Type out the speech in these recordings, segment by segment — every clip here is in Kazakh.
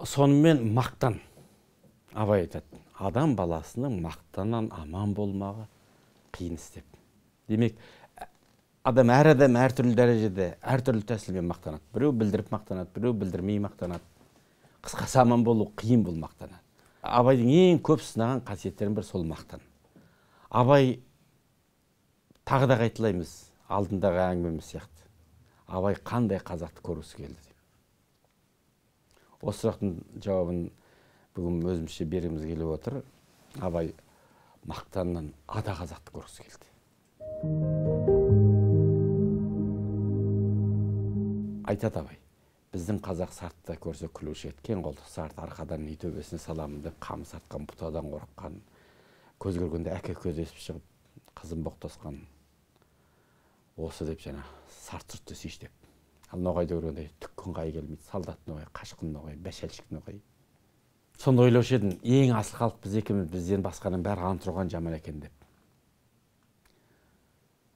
сонымен мақтан. Абай айтады, адам баласының мақтаннан аман болмағы қиын істеп. Демек, адам әртүрлі дәрежеде, әртүрлі тәсілмен мақтанады. Біреу білдіріп мақтанады, біреу білдірмей мақтанады. Қысқасы аман болу қиын бұл мақтанады. Абайдың ең көп сынаған қасиеттерінің бір сол мақтан. Абай тағы да қайталаймыз, алдындағы әңгімеміз сияқты. Абай қандай қазақты көргісі келді деп. Осы сұрақтың жауабын бүгін өзімізше бергіміз келіп отыр. Абай мақтаннан ада қазақты көргісі келді. Айтады Абай, біздің қазақ сартта көрсе күлуші еткен қолды сарт арқадан үй төбесіне саламын деп қамыс артқан, бұтадан қорыққан, көз көргенде әке көздесіп шығып, қызын боқтасқан. Осы деп жаңа сарт сұртты сүйіш деп. Ал ноғайды көргенде түккін қай келмейді, солдат ноғай, қашқын ноғай, бәшәлшік ноғай. Сонда ойлаушы едім, ең асыл халық біз екеуміз, бізден басқаның бәрі ант ұрған жаман екен деп.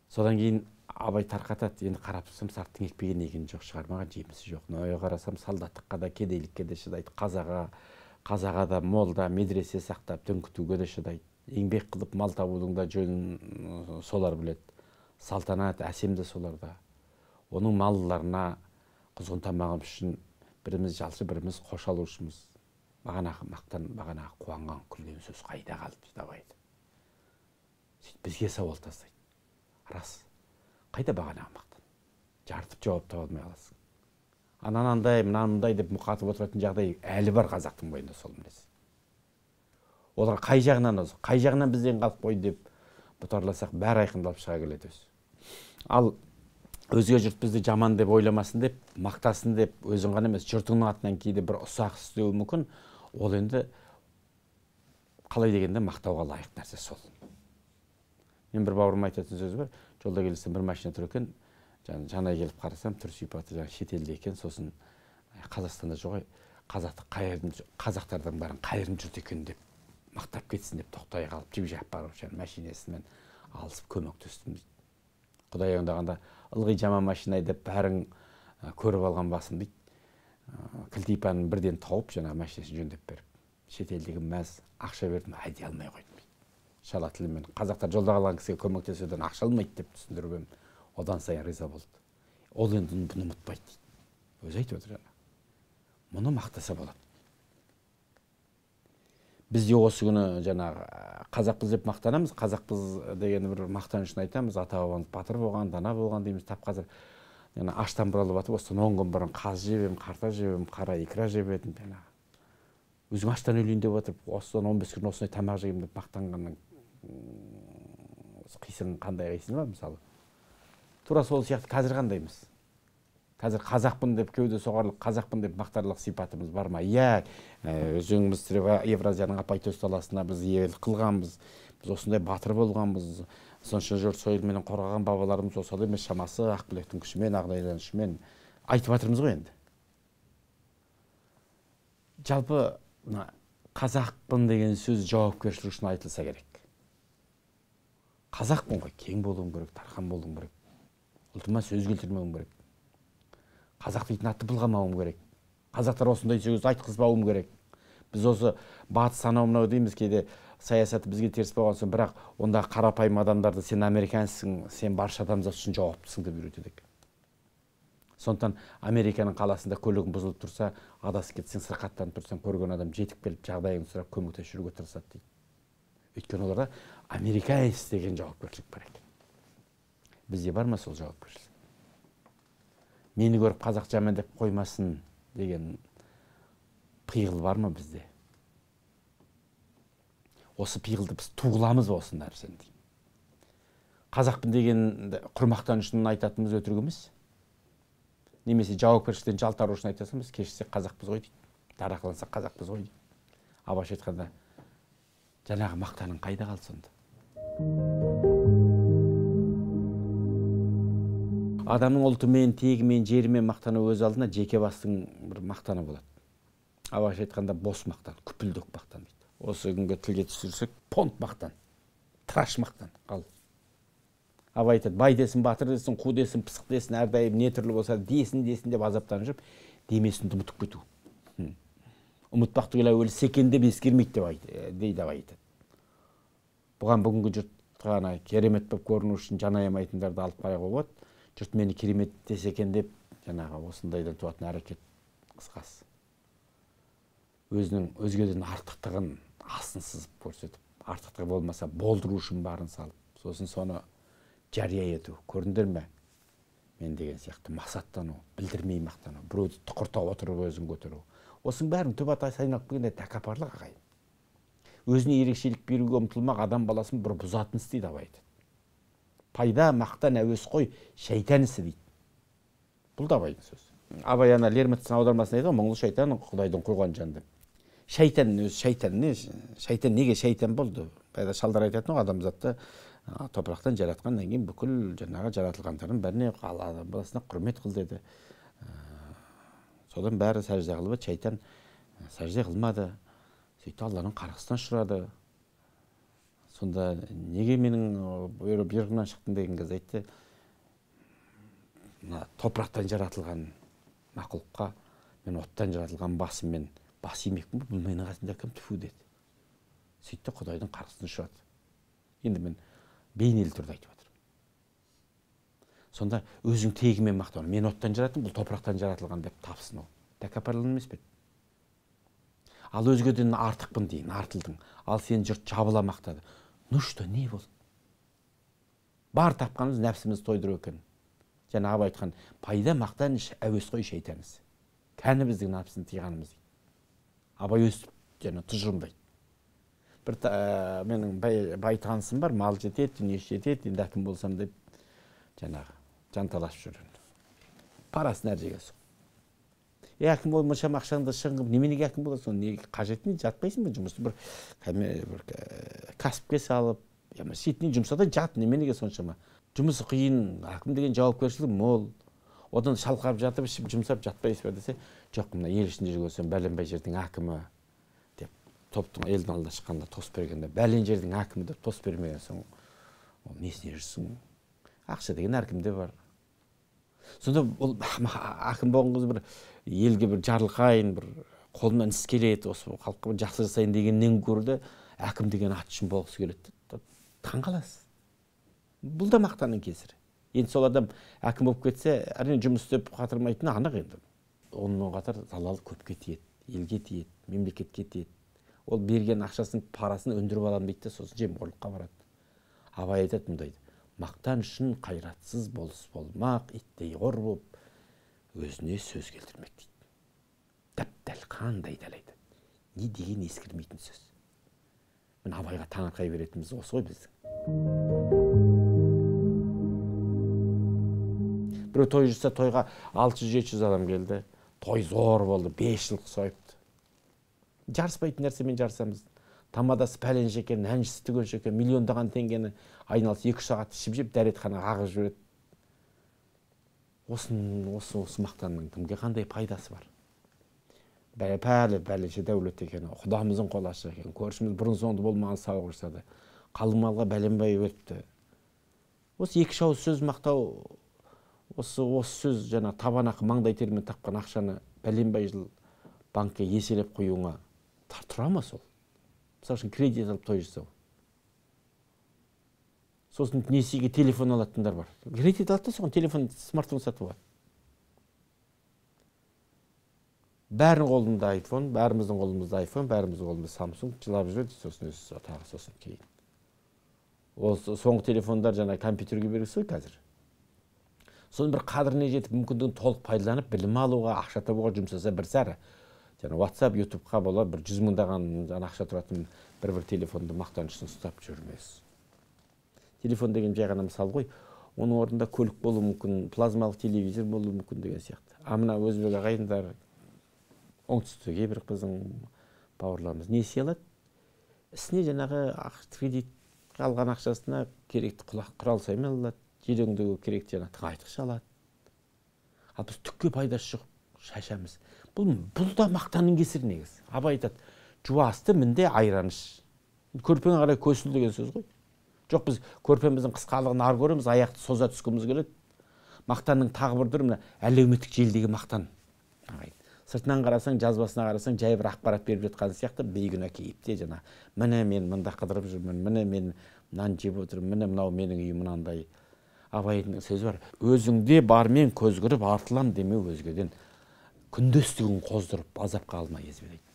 Содан кейін Абай тарқатады, енді қарап тұрсам сарттың екпеген егені жоқ, шығармаған жемісі жоқ. Ноғайға қарасам солдаттыққа да, кедейлікке де шыдайды, қазаға да молда, медресе сақтап, түн күтуге де шыдайды. Еңбек қылып мал табудың да жөнін солар біледі. Салтанат, әсем де соларда. Оның малларына құзғын тамағым үшін біріміз жалшы, біріміз қош алушымыз. Бағанағы мақтан, бағанағы қуанған күлген сөз қайда қалды дейді Абайды. Бізге сауал тастайды. Рас, қайда бағанағы мақтан? Жартып жауап таба алмай қаласың. Анандай, мынандай деп мұқатып отыратын жағдай әлі бар қазақтың бойында сол мінез. Олар қай жағынан осы, қай жағынан бізден қалып қой деп бұтарласақ бәрі айқындалып шыға келеді өзі. Ал өзге жұрт бізді жаман деп ойламасын деп, мақтасын деп, өзің ғана емес, жұртыңның атынан кейде бір ұсақ істеуі мүмкін. Ол енді қалай дегенде мақтауға лайық нәрсе сол. Мен бір бауырым айтатын сөзі бар. Жолда келсем бір машина тұр екен, жанай келіп қарасам, түр сипаты шетелде екен, сосын Қазақстанда жоқ, қазақтардың бәрін қайырым жұрт екен деп мақтап кетсін деп тоқтай қалып, жіп-жап барып машинасымен алысып көмектестім дейді. Құдай оңдағанда ылғи жаман машина деп бәрін көріп алған басым дейді. Кілтипанын бірден тауып машинасын жөндеп беріп. Шетелдегі мәз ақша бердім, айдай алмай қойдым дейді. Шала тілімен қазақтар жолда қалған кісіге көмектесуден ақша алмайды деп түсіндіріп едім. Одан сайын риза болды. Ол енді бұны ұмытпайды дейді. Өзі айтып отыр жаңа. Мұны мақтаса болады. Біз де осы күні жаңағы қазақпыз деп мақтанамыз. Қазақпыз деген бір мақтанышын айтамыз. Ата бабамыз батыр болған, дана болған дейміз. Тап қазір аштан бұралып атып, осыдан 10 күн бұрын қаз жебем, қарта жебем, қара икра жебедім. Өзің аштан өлейін деп отырып, осыдан 15 күн осындай тамақ жеймін деп мақтанғанның қисың қандай қисың бар мысалы. Тура сол сияқты қазір қандаймыз? Қазір қазақпын деп кеуде соғарлық, қазақпын деп мақтарлық сипатымыз бар ма? Иә, өзіңіз Евразияның апайтөс даласына біз иелік қылғанбыз, біз осындай батыр болғанбыз, сонша жұрт сойылменен қорғаған бабаларымыз осал емес шамасы, ақбілектің күшімен, ағдайданышымен айтып жатырмыз ғой енді. Жалпы қазақпын деген сөз жауапкершілік үшін айтылса керек. Қазақпын ғой, кең болуым керек, тархан болуым керек. Ұлтыма сөз келтірмеуім керек. Қазақ дейтін атты былғамауым керек. Қазақтар осындай сөз айтқызбауым керек. Біз осы батыс санау мынау дейміз, кейде саясаты бізге теріс болған соң, бірақ онда қарапайым адамдарды сен американсың, сен барша адамзат үшін жауаптысың деп үйретеді. Сондықтан Американың қаласында көлігің бұзылып тұрса, адасып кетсең, сырқаттанып тұрсаң, көрген адам жетіп келіп жағдайыңды сұрап көмектесіп жүруге тырысады дейді. Өйткені оларда американец деген жауапкершілік бар екен. Бізде бар ма сол жауапкершілік? Мені көріп қазақ жаман деп қоймасын деген пиғыл бар ма бізде? Осы пиғылды біз туғыламыз ба осы нәрсені деймін. Қазақпын деген құрмақтан үшін айтатынымыз өтірік емес. Немесе жауапкершіліктен жалтару үшін айтасымыз, кешірсек қазақпыз ғой дейді. Тарақлансақ қазақпыз ғой дейді. Абай айтқанда жаңағы мақтаның қайда қалды сонда? Адамның ұлтымен, тегімен, жерімен мақтаны өз алдына жеке бастың бір мақтаны болады. Абай айтқанда бос мақтан, күпілдік мақтан дейді. Осы күнге тілге түсірсек, понт мақтан, траш мақтан қал. Абай айтады, бай десін, батыр десін, қу десін, пысық десін, әрдайым не түрлі болса десін деп азаптанып жүріп, демесін ұмытып кету. ұмытпақты келе өлі секендеп ескермейді дейді абай айтады. Бұған бүгінгі жұрт ғана керемет болып көріну үшін жан аямайтындарды алып қарауға болады. Жұрт мені керемет десе екен деп жаңағы осындайдан туатын әрекет қысқасы. Өзінің өзгеден артықтығын асын сызып көрсетіп, артықтығы болмаса болдыру үшін барын салып, сосын соны жария ету. Көрдіңдер ме? Мен деген сияқты мақсаттану, білдірмей мақтану, біреуді тұқыртып отырып өзін көтеру. Осының бәрін түп ата айналып келгенде тәкаппарлық ағайын. Өзіне ерекшелік беруге ұмтылмақ адам баласын бір бұзатын істейді абай айтады. Пайда, мақтан, әуес қой, шайтан ісі дейді. Бұл да абайдың сөзі. Абай ана Лермонтовтың аудармасында айтады, мұңлы шайтан Құдайдың қойған жан деп. Шайтан өзі шайтан не? Шайтан неге шайтан болды? Байда шалдар айтатын адамзатты топырақтан жаратқаннан кейін бүкіл жаңағы жаратылғандардың бәріне адам баласына құрмет қыл деді. Содан бәрі сәжде қылып, шайтан сәжде қылмады. Сөйтті Алланың қарғысына ұшырады. Сонда неге менің бұйрығымнан шықтың деген кез айтты. Топырақтан жаратылған мақұлыққа мен оттан жаратылған басыммен бас имекпін, бұл менің қасымда кім түфу деді. Сөйтті Құдайдың қарғысына ұшырады. Енді мен бейнелі түрде айтып жатырмын. Сонда өзің тегімен мақтау. Мен оттан жараттым, бұл топырақтан жаратылған деп тапсыну. Тәкаппарлық емес пе? Ал өзгеден артықпын дейін, артылдың. Ал сен жұрт жабыла мақтады. Ну что, не болды? Бар тапқанымыз нәпсіміз тойдыру екен. Жаңа абай айтқан, пайда мақтан әуес қой шайтан ісі. Кәні біздің нәпсін тыйғанымыз дейді. Абай өстіп, жаңа тұжырымдайды. Бір менің бай танысым бар, мал жетеді, дүние жетеді, енді әкім болсам деп жаңағы жанталасып жүрген. Парасын әр жерге соқ. Әкім бол мұншама ақшаңды шығып, неменеге әкім боласың? Не қажетіне жатпайсың ба жұмысты? Бір кәсіпке салып, шетіне жұмсада жат, неменеге соншама? Жұмысы қиын, әкім деген жауапкершілігі мол. Одан шалқап жатып, ішіп жұмсап жатпайсыз ба десе, жоқ, мына ел ішінде жүрген бәленбай жердің әкімі деп топтың елдің алдына шыққанда тос бергенде, бәлен жердің әкімі деп тос бермеген соң, ол несіне жүрсің? Ақша деген әркімде бар. Сонда ол әкім болған қыз бір елге бір жарылқайын, бір қолынан іс келеді, осы халыққа жақсы жасайын дегеннен көрді, әкім деген ат үшін болғысы келеді. Таңғаласыз. Бұл да мақтанның кесірі. Енді сол адам әкім болып кетсе, әрине жұмыс істеп қатырмайтыны анық енді. Онымен қатар залал көпке тиеді, елге тиеді, мемлекетке тиеді. Ол берген ақшасын, парасын өндіріп аламын дейді, сосын жемқорлыққа барады. Абай айтады мұндайды. Мақтан үшін қайратсыз болыс болмақ, иттей қор болып, өзіне сөз келтірмек дейді. Дәп-дәл қандай дәл айтады. Не деген ескірмейтін сөз. Мен абайға таңырқай беретініміз осы ғой біздің. Біреу той жүрсе, тойға 600-700 адам келді. Той зор болды, 5 жыл сойыпты. Жарыспайтын нәрсемен жарысамыз. Тамадасы пәлен шекен, әншісі түген шекен, миллиондаған теңгені айналысы 2 сағат ішіп жеп, дәретханаға ағып жүреді. Осы мақтанның кімге қандай пайдасы бар? Пәлінше дәулет екен, құдамыздың қолашы екен, көршіміз бұрын соңды болмаған сау құрсады. Қалың малға бәленбай өріпті. Осы 2 шауыз сөз мақтау, осы сөз жаңа табанақы маңдай термен тапқан ақшаны бәленбай жыл банкке еселеп қоюыңа тұра ма сол? Мысалы үшін кредит алып той жасау. Сосын несиеге телефон алатындар бар. Кредит алды да соған телефон, смартфон сатып алады. Бәрінің қолында iPhone, бәріміздің қолымызда iPhone, бәріміздің қолымызда Samsung, жылап жүреді, сосын өзі тағы сосын кейін. Ол соңғы телефондар жаңа компьютерге бергісі қазір. Соның бір қадіріне жетіп, мүмкіндігін толық пайдаланып, білім алуға, ақша табуға жұмсаса бір сәрі. Жаңа WhatsApp, YouTube-қа болады, бір 100 мыңдаған ақша тұратын бір телефонды мақтанышын ұстап жүрмес. Телефон деген жай ғана мысал ғой. Оның орнында көлік болуы мүмкін, плазмалық телевизор болуы мүмкін деген сияқты. Мына өзбек ағайындар оңтүстікте бір қыздың бауырларымыз несие алады. Ісіне жаңағы кредит алған ақшасына керекті құрал сайман алады. Жереңдегі керекті жаңа тыңайтқыш алады. Ал біз түкке пайдасы жоқ шашамыз. Бұл да мақтанның кесірі негізі. Абай айтады, жуасты мінде айраныш. Көрпең қарай көсіл деген сөз ғой. Жоқ, біз көрпеміздің қысқалығын ар көреміз, аяқты соза түскіміз келеді. Мақтанның тағы бір түрі әлеуметтік желідегі мақтан. Сыртынан қарасаң, жазбасына қарасаң, жай бір ақпарат беріп жатқан сияқты бейкүнә кейіпте жана. Міне мен мында қыдырып жүрмін, міне мен нан жеп отырмын, міне мынау менің үйім мынандай. Абайдың сөзі бар. Өзіңде бармен көз көріп артылам деме өзгеден. Күндестігін қоздырып азапқа алмай езбе дейді.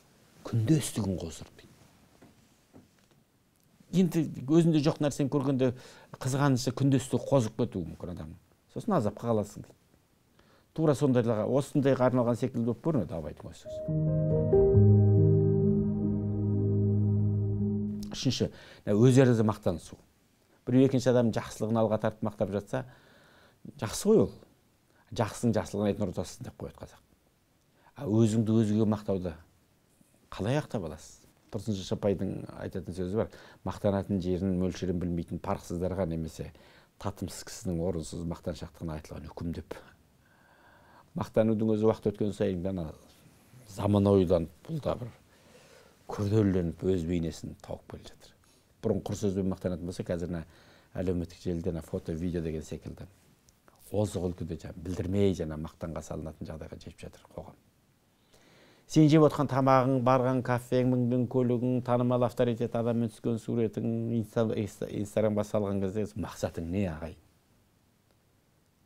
Күндестігін қоздырып дейді. Енді өзінде жоқ нәрсені көргенде қызғанышы күндестігі қозып кетуі мүмкін адам. Сосын азапқа қаласың дейді. Тура сондайларға, осындайға арналған секілді болып көрінеді Абайдың осы сөзі. Үшінші, өздеріңізді мақтанысу. Бір екінші адам жақсылығын алға тартып мақтап жатса, жақсы ғой ол. Жақсының жақсылығын айтын ортасың деп қояды қазақ. Өзіңді өзгеге мақтауды қалай ақтап аласыз? Тұрсыншы Шапайдың айтатын сөзі бар. Мақтанатын жерін, мөлшерін білмейтін парықсыздарға немесе татымсыз кісінің орынсыз мақтаншақтығына айтылған үкім деп. Мақтанудың өзі уақыт өткен сайын заманауидан бұл да бір күрделеніп өз бейнесін тауып келе жатыр. Бұрын құр сөзбен мақтанатын болса, қазір әлеуметтік желіде фото, видео деген секілді озық үлгіде білдірмей мақтанға салынатын жағдайға жетіп жатыр қоғам. Сен жеп отқан тамағың, барған кафең, мінген көлігің, танымал авторитет адаммен түскен суретің, Инстаграмға салған кезде мақсатың не ағай?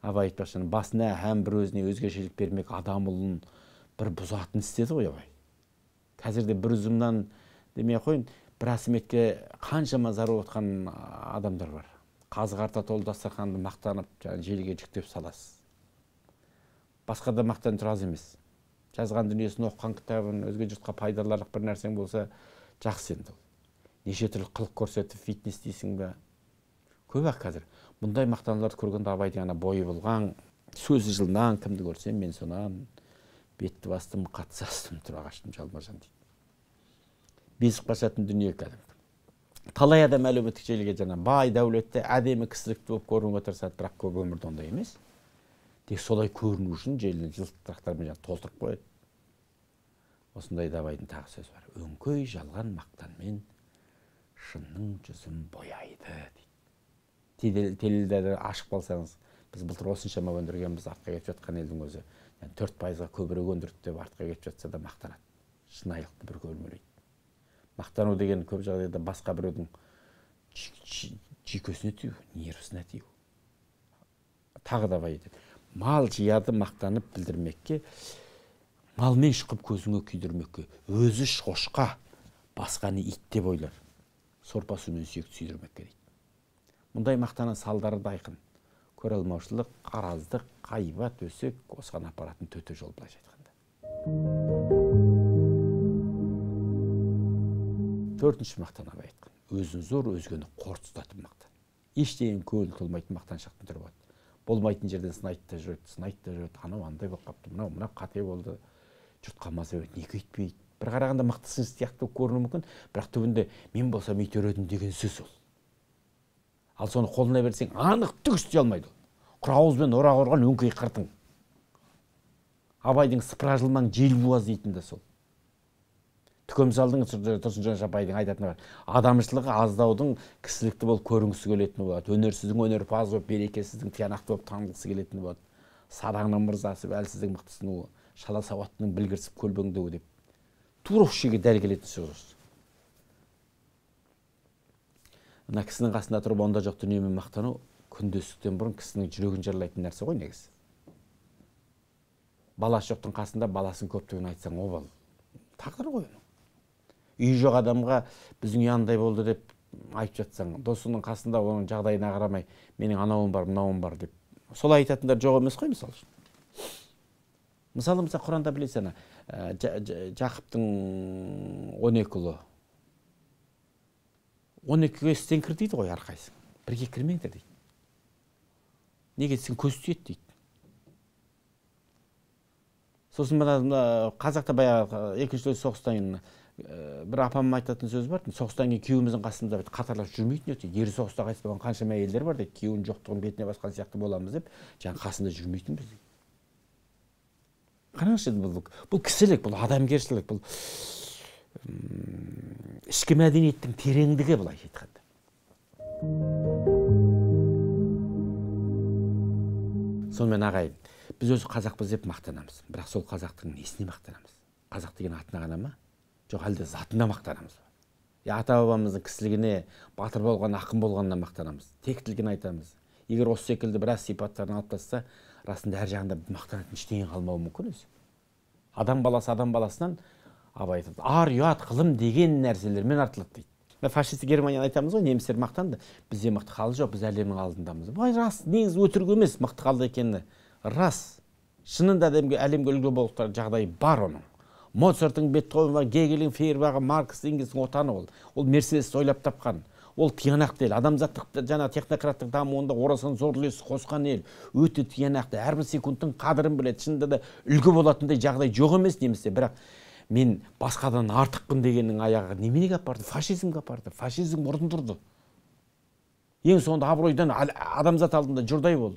Абай айтпақшы, басына һәм бір өзіне өзгешелік бермек адам ұлын бір бұзатын істеді ғой Абай. Қазірде бір үзімнан демей қойын, бір асыметке қаншама зар отқан адамдар бар. Қазы-қарта толы дастарханды мақтанып, желіге жүктеп саласыз. Басқа да мақтан тұраз емес. Жазған дүниесін, оққан кітабын, өзге жұртқа пайдаларлық бір нәрсең болса, жақсы енді. Неше түрлі қылық көрсетіп, фитнес дейсің бе? Көп-ақ қазір. Мұндай мақтануларды көргенде Абайдың бойы болған, сөзі жылынан кімді көрсем, мен сонан бетті бастым, қатысы астым, тұра қаштым, жалма-жан дейді. Безіп қашатын дүние кәдімгі. Талай адам әлеуметтік желіге бай, дәулетті, әдемі кісілікті болып көрінуге тырысады, бірақ көп өмірде ондай емес. Тек солай көріну үшін желіні жылтырақтармен толтырып қояды. Осындайда Абайдың тағы сөзі бар. Өңкөй жалған мақтанмен шынның жүзін бояйды дейді. Теледидарда ашық болсаңыз, біз былтыр осыншама өндіргенбіз, артқа кетіп жатқан елдің өзі 4%-ға көбірек өндірді деп артқа кетіп жатса да мақтанады. Шынайылықты бір көрмелейді. Мақтану деген көп жағдайда басқа біреудің жүйкесіне тию, нервісіне тию. Тағы да Абай айтады. Мал жияды мақтанып білдірмекке, малмен шықып көзіңе күйдірмекке, өзі шошқа, басқаны ит деп ойлар. Сорпа сумен сүйекті сүйдірмекке дейді. Мұндай мақтанның салдары да айқын. Көре алмаушылық, қараздық, қайбат, өсек, осыған апаратын төте жол былайша айтқанда. Төртінші мақтан Абай айтқан. Өзін зор, өзгені қор тұтатын мақтан. Ештеген көңіл толмайтын мақтаншақтың түрі болады. Болмайтын жерден сынайды да жүреді, анау андай болып қапты, мынау қате болды, жұртқа маза береді, неге өйтпейді. Бір қарағанда мықтысың сияқты көрінуі мүмкін, бірақ түбінде мен болсам өйтер едім деген сөз ол. Ал соны қолына берсең, анық түк істей алмайды ол. Құр ауызбен орақ ұрған өңкей қыртың. Абайдың сыпыра жылмаң жел буаз дейтін де сол. Түкемсалдың Тұрсынжан Шапайдың айтатыны бар. Адамшылығы аздаудың кісілікті болып көрінгісі келетіні болады. Өнерсіздің өнерпаз болып, берекесіздің тиянақты болып танылғысы келетіні болады. Садағының мырзасы, әлсіздің мықтысының, шала сауаттының білгірсіп көлбеңдеуі деп. Тура шеге дәл келетін сөз. Мына кісінің қасында тұрып онда жоқ дүниемен мақтану күндестіктен бұрын кісінің жүрегін жырлайтын нәрсе ғой негізі. Баласы жоқтың қасында баласын көптігін айтсаң обал. Тағдыр ғой. Үй жоқ адамға біздің яндай болды деп айтып жатсаң, досының қасында оның жағдайына қарамай, менің анауым бар, мынауым бар деп. Солай айтатындар жоқ емес қой мысалы үшін. Мысалы, Құранда білесің, Жақыптың 12 ұлы. 12-ге сен кір дейді ғой әрқайсың. Бірге кірмеңдер дейді. Неге сен көз тиеді дейді. Сосын қазақта баяғы екінші дүниежүзілік соғыстан кейін бір апамның айтатын сөзі бар. Соғыстан кейін күйеуіміздің қасында қатарлап жүрмейтін еді. Ері соғыста қайтыс болған қаншама әйелдер бар дейді. Күйеуінің жоқтығын бетіне басқан сияқты боламыз деп, қасында жүрмейтін біз. Қараңызшы, бұл кісілік, бұл адамгершілік, бұл ішкі мәдениеттің тереңдігі былайша айтқанда. Сонымен ағайын, Біз өзі қазақпыз деп мақтанамыз. Бірақ сол қазақтың несіне мақтанамыз? Қазақ деген атына ғана ма? Жоқ, әлде затына мақтанамыз ба? Ата бабамыздың кісілігіне, батыр болған, ақын болғанына мақтанамыз. Тектілігін айтамыз. Егер осы секілді біраз сипаттарын алып тастаса, расында әр жағында мақтанатын ештеңе қалмауы мүмкін өзі. Адам баласынан Абай айтады, ар ұят қылым деген нәрселермен артылады дейді. Фашист Германияны айтамыз ғой, немістер мақтанды. Бізде мықты хал жоқ, біз әлемнің алдындамыз. Бай рас, негізі өтірік емес, мықты халда екені рас. Шынында әлемге үлгі болуға жағдайы бар оның. Моцарттың, Бетховен, Гегельдің, Фейербахы, Маркс, Энгельстің отаны ол. Ол Мерседесті ойлап тапқан. Ол тиянақ ел. Адамзаттық жаңа технократтық дамуында орасан зор үлес қосқан ел. Өте тиянақты. Әрбір секундтың қадірін біледі. Шынында да үлгі болатындай жағдай жоқ емес немесе. Бірақ мен басқадан артықпын дегеннің аяғы неменеге апарды? Фашизмге апарды. Фашизм орын тұрды. Ең соңында абыройдан адамзат алдында жұрдай болды.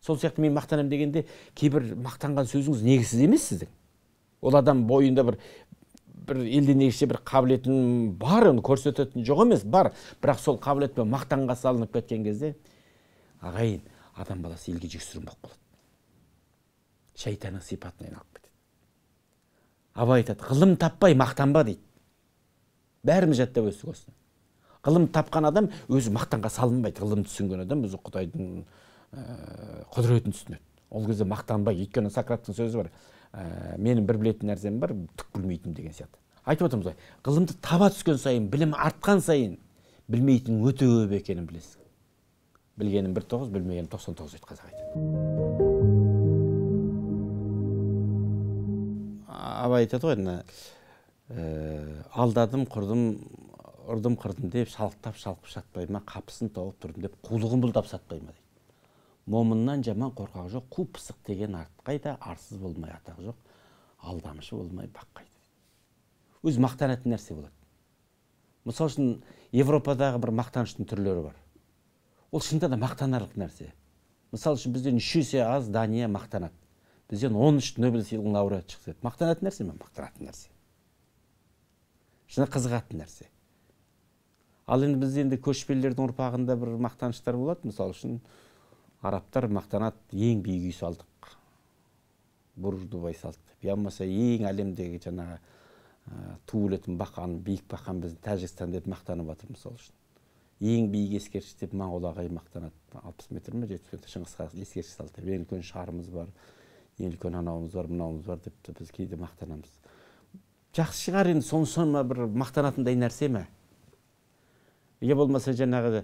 Сол сияқты мен мақтанам дегенде кейбір мақтанған сөзіңіз негізсіз емес сіздің. Ол адам бойында бір елден ерекше бір қабілетін бар, оны көрсететін жоқ емес, бар. Бірақ сол қабілетпен мақтанға салынып кеткен кезде, ағайын, адам баласы елге жексұрын болып қалады. Шайтанның сипатына айналып кетеді. Абай айтады, ғылым таппай мақтанба дейді. Бәріміз жаттап өстік осыны. Ғылым тапқан адам өзі мақтанға салынбайды. Ғылым түсінген адам өзі Құдайдың құдіретін түсінеді. Ол кезде мақтанбай, өйткені Сократтың сөзі бар. Менің бір білетін нәрсем бар, түк білмейтінім деген сияқты. Айтып отырмыз ғой, ғылымды таба түскен сайын, білім артқан сайын, білмейтінің өте көп екенін білесіз. Білгенім 1-9, білмегенім 99 дейді қазақ айтады. Абай айтады ғой, алдадым, құрдым, ұрдым, қырдым деп, шалықтап, шалқып шатпай ма, қапысын тауып тұрдым деп, қулығын бұлдап сатпай ма дейді. Момыннан жаман қорқақ жоқ, қу пысық деген артқайда, арсыз болмай атақ жоқ, алдамышы болмай баққайды. Өз мақтанатын нәрсе болады. Мысал үшін, Европадағы бір мақтаныштың түрлері бар. Ол шынында да мақтанарлық нәрсе. Мысал үшін, бізден 3 есе аз Дания мақтанады. Бізден 13 Нобель сыйлығының лауреаты шықса, мақтанатын нәрсе ме? Мақтанатын нәрсе. Шыны қызығатын нәрсе. Ал енді біз енді көшпелілердің ұрпағында бір мақтаныштар болады. Мысал үшін, арабтар мақтанады, ең биік үй салдық. Бурж-Дубай салдық. Болмаса ең әлемдегі жаңағы туылетін бақан, биік бақан біздің Тәжікстан деп мақтанып жатыр мысал үшін. Ең биік ескерткіш деп Моңғол ағайын мақтанады. 60 метр ме, 70 метр Шыңғысқа ескерткіш салды. Ең үлкен шарымыз бар, ең үлкен анауымыз бар, мынауымыз бар деп біз кейде мақтанамыз. Жақсы шығар енді соншама бір мақтанатындай нәрсе ме? Е болмаса жаңағы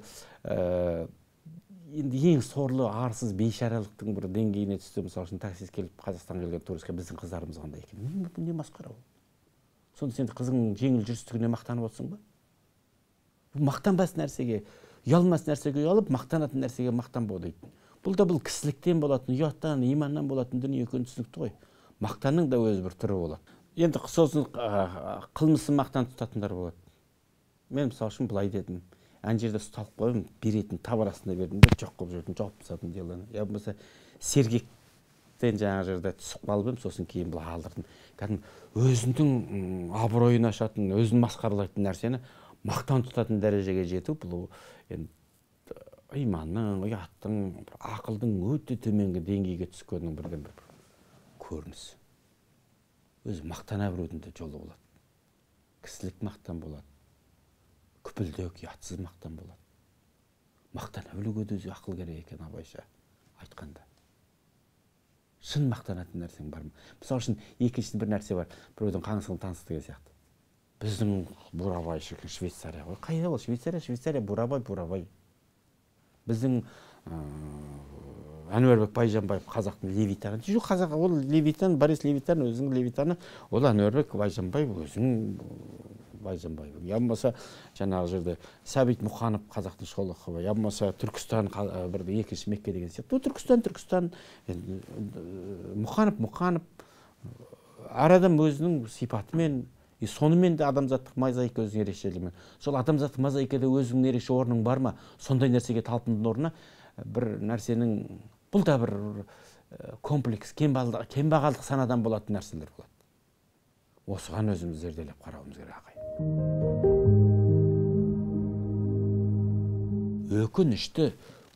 енді ең сорлы, арсыз, бейшаралықтың бір деңгейіне түсті. Мысалы үшін таксист келіп Қазақстанға келген туристке біздің қыздарымыз қандай екен? Не масқара ол? Сонда сен қызың жеңіл жүрістігіне мақтанып отырсың ба? Мақтанбас нәрсеге, ұялмас нәрсеге ұялып, мақтанатын нәрсеге мақтанбау дейді. Бұл да бұл кісіліктен болатын, ұяттан, иманнан болатын дүние екенін түсінікті ғой. Мақтанның да өзі бір түрі болады. Енді сосын қылмысын мақтан тұтатындар болады. Мен мысалы үшін былай дедім. Ан жерде ұсталып қойым, беретін тап арасында бердім де жоқ қылып жүрдім, жауып тастадым деланы. Я болмаса сергектен жаңа жерде түсіп қалып ем, сосын кейін былай алдырдым. Кәдімгі өзінің абыройын ашатын, өзін масқаралайтын нәрсені мақтан тұтатын дәрежеге жету, бұл енді иманның, ұяттың, ақылдың өте төменгі деңгейге түскеннің бірден бір көрінісі. Өзі мақтана біреудің де жолы болады. Кісілік мақтан болады. Күпілдек, ұятсыз мақтан болады. Мақтана білуге де өзі ақыл керек екен абайша айтқанда. Шын мақтанатын нәрсең бар ма? Мысалы үшін екінші бір нәрсе бар. Біреудің қаңсығын танысты деген сияқты. Біздің Бурабай шіркін Швейцария ғой. Қайда ол? Швейцария, Бурабай. Біздің Әнуарбек Байжанбаев қазақтың Левитаны. Жоқ, қазақ ол Левитан, Борис Левитан өзінің Левитаны, ол Әнуарбек Байжанбаев өзінің Байжанбаев. Я болмаса жаңағы жерде Сәбит Мұқанов қазақтың Шолохова, я болмаса Түркістан бір екінші Мекке деген сияқты. Түркістан Мұқанов әр адам өзінің сипатымен, сонымен де адамзаттық мозаика өзінің ерекшелігімен. Сол адамзаттық мозаикада өзінің ерекше орның бар ма? Сондай нәрсеге талпындың орнына бір нәрсенің, бұл да бір комплекс, кембағалдық санадан болатын нәрселер болады. Осыған өзіміз зерделеп қарауымыз керек ағайын. Өкінішті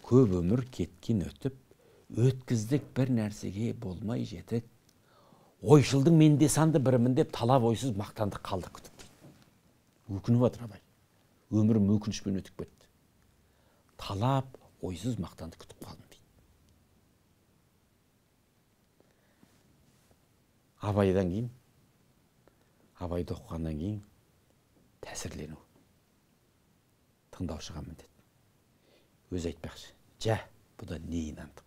көп өмір кеткен өтіп, өткіздік бір нәрсеге болмай жетік. Ойшылдың менде санды бірімін деп талап ойсыз мақтанды қалды күтіп. Өкініп отыр абай. Өмірім өкінішпен өтіп кетті. Талап ойсыз мақтанды күтіп қалдым дейді. Абайдан кейін, абайды оқығаннан кейін тәсірлену. Тыңдаушыға міндет. Өзі айтпақшы, жә, бұда не инандық.